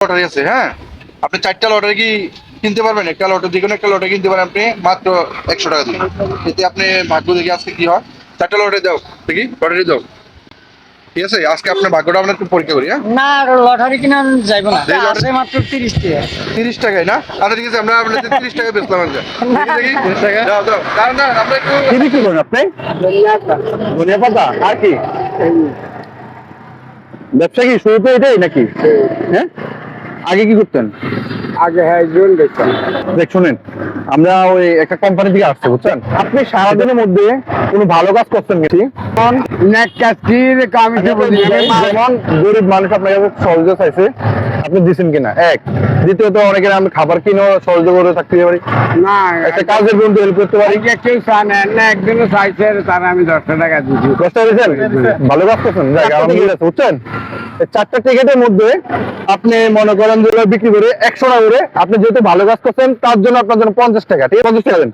Lottery আছে, হ্যাঁ আপনি 4টা লটারি কি কিনতে পারবেন? একটা লটারি, যে কোনো একটা লটারি কিনতে পারেন আপনি মাত্র 100 টাকা দিয়ে। এতে আপনি ভাগ্য দেখি আজকে কি হয়। 4টা লটারি দাও দেখি, লটারি দাও। ঠিক আছে, আজকে আপনার ভাগ্যটা আমরা একটু পরীক্ষা করি। হ্যাঁ, না লটারি কিনা যাইব না, এই লটারি আছে মাত্র 30 টাকা। 30 টাকায় না? আচ্ছা ঠিক আছে, আমরা আপনাদের 30 টাকা বেচলাম। আচ্ছা দেখি দেখি, 30 টাকা দাও দাও। কারণ না আমরা একটু কি বিক্রি করেন আপনি? ধনিয়া পাতা আর কি? ব্যবসা কি শুরুতে এটাই নাকি? হ্যাঁ, আগে কি করতেন? আগে হ্যাঁ জোন দেখতাম। দেখ শুনেন, আমরা ওই একটা কোম্পানি থেকে আসছে, বুঝছেন? আপনি সারাদিনের মধ্যে কোনো ভালো কাজ করছেন কি? নেট কাজ কি আমি কি বলি, যেমন গরিব মানুষ আপনার কাছে সহযোগিতা চাইছে, আপনি দিচ্ছেন কিনা? এক, দ্বিতীয়ত অনেকের আমি খাবার কিনেও সহযোগ করে থাকতে পারি, না একটা কাজের বন্ধু হেল্প করতে পারি। কেউ চায় না, একদিনও চাইছে তার আমি 10 টাকা দিচ্ছি। চেষ্টা করেছেন, ভালো কাজ করছেন, যাক আলহামদুলিল্লাহ। বুঝছেন, 4টা টিকেটের মধ্যে আপনি মনে করেন যে বিক্রি করে 100 টাকা করে, আপনি যেহেতু ভালো কাজ করছেন তার জন্য আপনার জন্য 50 টাকা, ঠিক আছে? 50 টাকা দেন।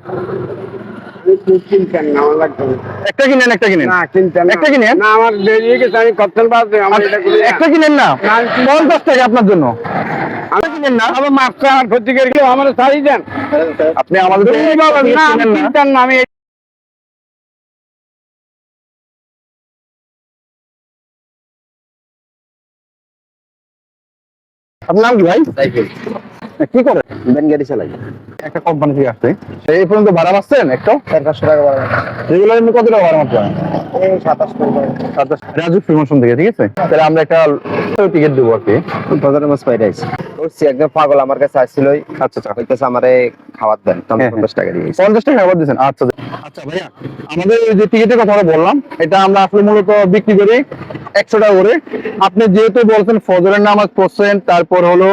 কিনতেন না, আমার লাগবে না। একটা কিনেন, একটা কিনেন, না কিনতেন না। একটা কিনেন, না আমার দেরি হয়ে গেছে, আমি করতেন বাদ আমার এটা করি না। একটা কিনেন না, 50 টাকা আপনার জন্য। আমি কিনেন না, আমার মাছটা আমার ক্ষতি করে গেল, আমার ছাড়ি দেন। আপনি আমাদের তুমি বাবা, না আমি কিনেন না। কিনতেন না, আমি আপনার নাম কি ভাই? কি করে? ভ্যান গাড়ি চালাই। একটা কোম্পানি থেকে আসছে, এই পর্যন্ত ভাড়া পাচ্ছেন একটু? 400 টাকা ভাড়া। রেগুলার এমনি কত টাকা ভাড়া মারছেন? এই 27 টাকা। 27 রাজু প্রমোশন থেকে, ঠিক আছে? তাহলে আমরা একটা টিকিট দেবো আর কি। বাজারে মাছ পাই রাইছি। ওরছি একদম পাগল আমার কাছে আসছিল, আচ্ছা আচ্ছা, কইতেছে আমারে খাবার দেন, তো আমি হ্যাঁ, 50 টাকা দিয়েছি। 50 টাকা আবার দিচ্ছেন? আচ্ছা আচ্ছা ভাইয়া, আমাদের যে টিকিটের কথা আমরা বললাম, এটা আমরা আসলে মূলত বিক্রি করি 100 টাকা করে। আপনি যেহেতু বলছেন ফজরের নামাজ পড়ছেন, তারপর হলো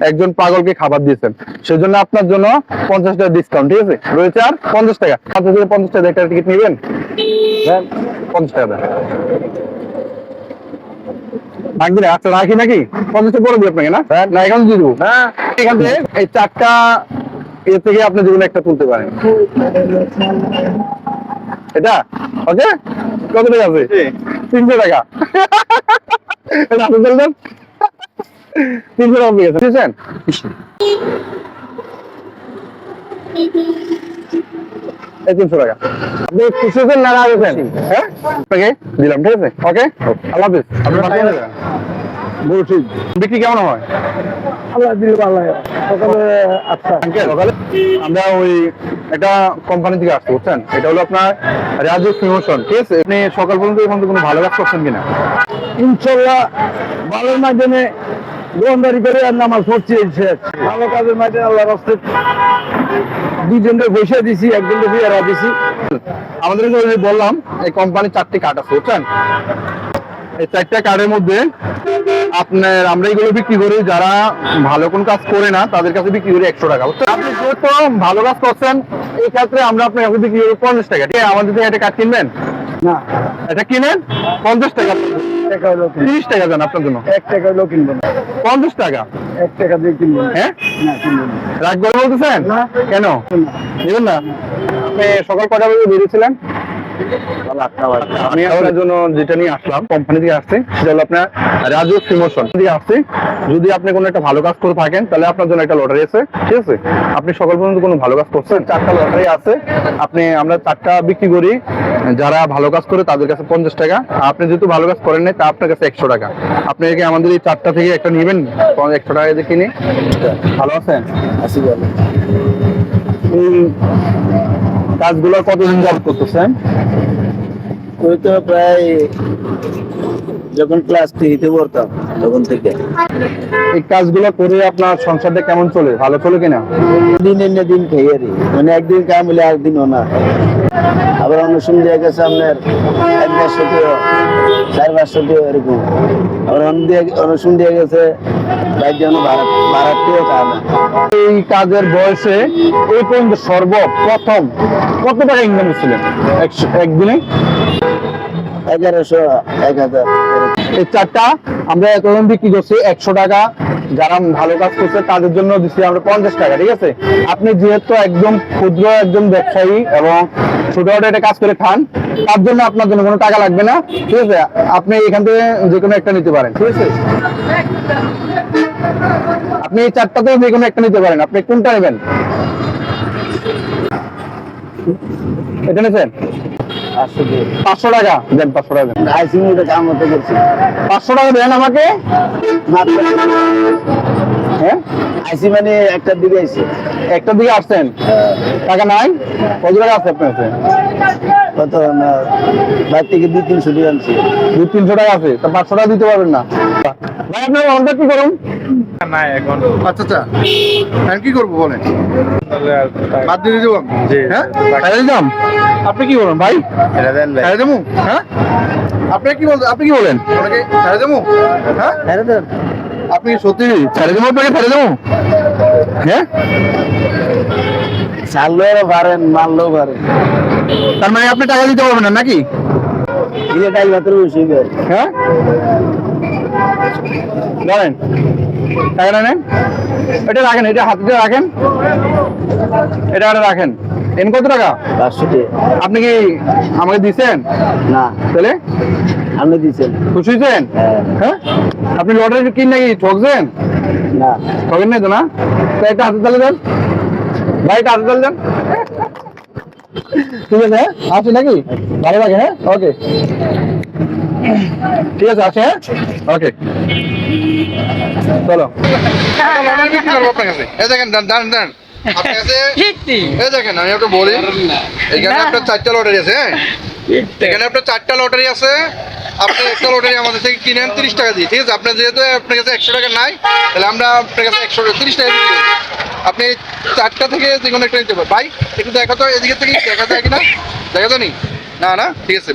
একজন পাগলকে খাবার দিয়েছেন, সেজন্য আপনার জন্য 50 টাকা ডিসকাউন্ট, ঠিক আছে? রয়েছে আর 50 টাকা। আপনি যদি 50 টাকা একটা টিকিট নেবেন, 50 টাকা দেন। থাকবে না? আচ্ছা রাখি নাকি? 50 টাকা করে দিই আপনাকে, না না এখন দিয়ে দেবো। হ্যাঁ, এখান থেকে এই 4টা এর থেকে আপনি যেগুলো একটা তুলতে পারেন। এটা ওকে, কত টাকা আছে? 300 টাকা। এটা আপনি বলবেন 300 টাকা পেয়ে গেছেন, বুঝছেন? এই 300 টাকা আপনি খুশি হয়েছেন না রাগ হয়েছেন? হ্যাঁ, আপনাকে দিলাম, ঠিক আছে? ওকে, আল্লাহ হাফেজ। আপনি বলছি বিক্রি কেমন হয়? আল্লাহ দিল ভালো। সকালে আচ্ছা সকালে আমরা ওই একটা কোম্পানি থেকে আসছি, বুঝছেন? এটা হলো আপনার রাজু প্রমোশন, ঠিক আছে? আপনি সকাল পর্যন্ত এখন কোনো ভালো কাজ করছেন কিনা? ইনশাআল্লাহ ভালোর মাধ্যমে দোকানদারি করে আর নামাজ পড়ছি, শেষ। ভালো কাজের মাধ্যমে আল্লাহর রাস্তায় দুজনকে বসে দিছি, একজনকে বিয়ারা দিছি। আমাদের যে বললাম এই কোম্পানির 4টি কার্ড আছে, বুঝছেন? এই 4টা কার্ডের মধ্যে আপনার আমরা এগুলো বিক্রি করি, যারা ভালো কোন কাজ করে না তাদের কাছে বিক্রি করি 100 টাকা, বুঝছেন? আপনি যেহেতু ভালো কাজ করছেন, এই ক্ষেত্রে আমরা আপনার কাছে বিক্রি করি 50 টাকা। ঠিক আছে, আমাদের থেকে একটা কার্ড কিনবেন না এটা কিনেন 50 টাকা, 30 টাকা দেন আপনার জন্য। 1 টাকা হলেও কিনবো না, 50 টাকা 1 টাকা দিয়ে কিনবো না। হ্যাঁ, না কিনবো না। রাগ করে বলতেছেন? না। কেন নেবেন না? আপনি সকাল কটা বাজে বেরিয়েছিলেন? আমি আপনার জন্য যেটা নিয়ে আসলাম কোম্পানি থেকে আসছে, সেটা হলো আপনার রাজু প্রমোশন থেকে আসছে। যদি আপনি কোনো একটা ভালো কাজ করে থাকেন তাহলে আপনার জন্য একটা লটারি আছে, ঠিক আছে? আপনি সকাল পর্যন্ত কোনো ভালো কাজ করছেন, 4টা লটারি আছে। আমরা 4টা বিক্রি করি, যারা ভালো কাজ করে তাদের কাছে 50 টাকা। আপনি যেহেতু ভালো কাজ করেন নাই, তা আপনার কাছে 100 টাকা। আপনি কি আমাদের এই 4টা থেকে একটা নেবেন 100 টাকা দিয়ে কিনে? ভালো আছেন? আসি বলে এই কাজগুলো কতদিন যাবত করতেছেন? ওই তো প্রায় যখন ক্লাস 3-তে পড়তাম তখন থেকে। এই কাজগুলো করে আপনার সংসারটা কেমন চলে? ভালো চলে কিনা? দিন এনে দিন খাই আর মানে একদিন কাম হলে একদিনও না। আবার অনুষ্ঠান দিয়ে গেছে আপনার 1-150 4-500 এরকম। আবার অনুষ্ঠান দিয়ে গেছে বাইর জন্য ভাড়াটিও খায় না। এই কাজের বয়সে এই পর্যন্ত সর্বপ্রথম কত টাকা ইনকাম করছিলেন একদিনে? 1100 1000। এই 4টা আমরা এতদিন বিক্রি করছি 100 টাকা। যারা ভালো কাজ করছে তাদের জন্য দিচ্ছি আমরা 50 টাকা, ঠিক আছে? আপনি যেহেতু একদম ক্ষুদ্র একজন ব্যবসায়ী এবং ছোটখাটো একটা কাজ করে খান, তার জন্য আপনার জন্য কোনো টাকা লাগবে না, ঠিক আছে? আপনি এখান থেকে যে কোনো একটা নিতে পারেন, ঠিক আছে? আপনি এই চারটাতে যে কোনো একটা নিতে পারেন, আপনি কোনটা নেবেন? এটা নিয়েছেন 500 টাকা দেন, 500 টাকা দেন, আইসি মধ্যে কাম হতে করছি 500 টাকা দেন আমাকে। মাত্র হ্যাঁ, আইসি মানে একটা দিকে আইসি একটা দিকে আসছেন, টাকা নাই? কত টাকা আছে আপনার কাছে? কত না বাইর থেকে 200-300 দিয়ে আনছি 200-300 টাকা আছে, তা 500 টাকা দিতে পারবেন না? ভাই আপনার অর্ডার কি করুন? আচ্ছা আচ্ছা, এখন কি করবো বলেন? বাদ দিয়ে দেবো আমি? হ্যাঁ, টাকা দিতাম। আপনি কি বলেন ভাই? এটা দেন ভাই ছেড়ে দেবো? হ্যাঁ, আপনি কি বলতে, আপনি কি বলেন ওনাকে ছেড়ে দেবো? হ্যাঁ, এটা দেন আপনি কি সত্যি ছেড়ে দেবো? আপনাকে ছেড়ে দেবো? হ্যাঁ, ছাড়লেও পারেন মারলেও পারেন তার মানে আপনি টাকা দিতে পারবেন না নাকি? দিয়ে টাইল ভাতের বসে গেল হ্যাঁ, বলেন টাকাটা নেন, এটা রাখেন, এটা হাতে রাখেন, এটা আরে রাখেন। এন কত টাকা? 500 টাকা আপনি কি আমাকে দিচ্ছেন? না তাহলে আপনি দিচ্ছেন খুশি হয়েছেন? হ্যাঁ হ্যাঁ, আপনি লটারি কিন নাকি ঠকছেন? না ঠকেন নাই তো না? তো একটা হাতে তালে দেন ভাই, একটা হাতে তালে দেন। ঠিক আছে, হ্যাঁ আসি নাকি? ভালো লাগে, হ্যাঁ ওকে, ঠিক আছে আসে, হ্যাঁ ওকে চলো। লটারি বিক্রি করবো আপনার কাছে। এই দেখেন, দাঁড়ান দাঁড়ান, আপনার কাছে এই দেখেন, আমি একটু বলি, এখানে আপনার 4টা লটারি আছে। হ্যাঁ, এখানে আপনার 4টা লটারি আছে। আপনি একটা লটারি আমাদের থেকে কিনেন 30 টাকা দিয়ে, ঠিক আছে? আপনার যেহেতু আপনার কাছে 100 টাকা নাই, তাহলে আমরা আপনার কাছে 130 টাকা দিয়ে দিই। আপনি 4টা থেকে যে কোনো একটা নিতে পারেন। ভাই একটু দেখা তো, এদিকে থেকে দেখা যায় কিনা? দেখা যায়নি? না না, ঠিক আছে।